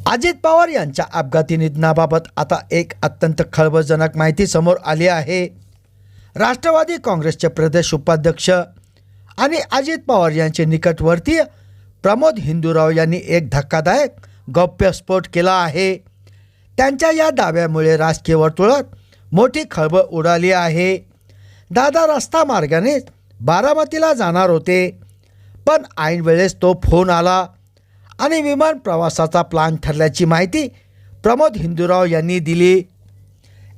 अजित पवार यांच्या अपघाती निधनाबाबत आता एक अत्यंत खळबळजनक माहिती समोर आली आहे। राष्ट्रवादी काँग्रेसचे प्रदेश उपाध्यक्ष आणि अजित पवार यांचे निकटवर्तीय प्रमोद हिंदूराव यांनी एक धक्कादायक गौप्यस्फोट केला आहे। त्यांच्या या दाव्यामुळे राजकीय वर्तुळात मोठी खळबळ उडाली आहे। दादा रस्ता मार्गाने बारामतीला जाणार होते, पण ऐन वेळेस तो फोन आला आणि विमान प्रवासाचा प्लान ठरल्याची माहिती प्रमोद हिंदूराव यांनी दिली।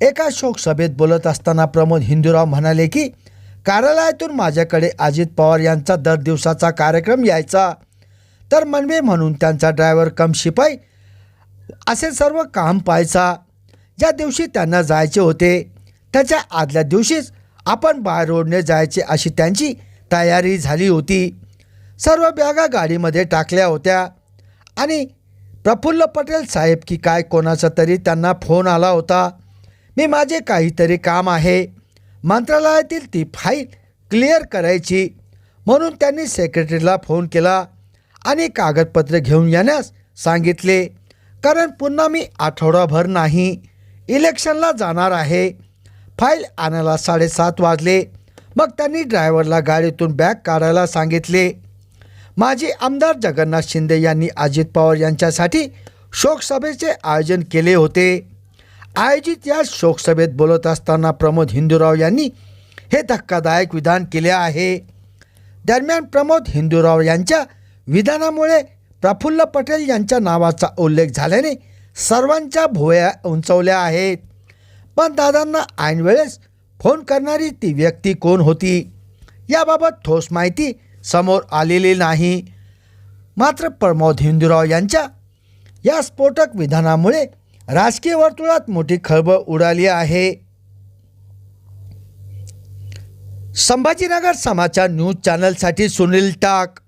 एका शोकसभेत बोलत असताना प्रमोद हिंदूराव म्हणाले की कार्यालयातून माझ्याकडे अजित पवार यांचा दर दिवसाचा कार्यक्रम यायचा, तर मनवे म्हणून त्यांचा ड्रायव्हर कम शिपाई असे सर्व काम पाहायचा। ज्या दिवशी त्यांना जायचे होते त्याच्या आदल्या दिवशीच आपण बाय रोडने जायचे अशी त्यांची तयारी झाली होती। सर्व बॅगा गाडीमध्ये टाकल्या होत्या आणि प्रफुल्ल पटेल साहेब की काय कोणाचा तरी त्यांना फोन आला होता। मी माझे काहीतरी काम आहे, मंत्रालयातील ती फाईल क्लिअर करायची, म्हणून त्यांनी सेक्रेटरीला फोन केला आणि कागदपत्रे घेऊन येण्यास सांगितले, कारण पुन्हा मी आठवडाभर नाही, इलेक्शनला जाणार आहे। फाईल आणायला 7:30 वाजले। मग त्यांनी ड्रायव्हरला गाडीतून बॅग काढायला सांगितले। माजी आमदार जगन्नाथ शिंदे यांनी अजित पवार यांच्यासाठी शोकसभेचे आयोजन केले होते। आयोजित या शोकसभेत बोलत असताना प्रमोद हिंदूराव यांनी हे धक्कादायक विधान केले आहे। दरम्यान प्रमोद हिंदूराव यांच्या विधानामुळे प्रफुल्ल पटेल यांच्या नावाचा उल्लेख झाल्याने सर्वांच्या भुवया उंचावल्या आहेत। पण दादांना ऐन वेळेस फोन करणारी ती व्यक्ती कोण होती याबाबत ठोस माहिती समोर आलेली नाही। मात्र प्रमोद हिंदूराव यांच्या या स्फोटक विधानामुळे राजकीय वर्तुळात मोठी खळबळ उडाली आहे। संभाजीनगर समाचार न्यूज चॅनलसाठी सुनील टाक।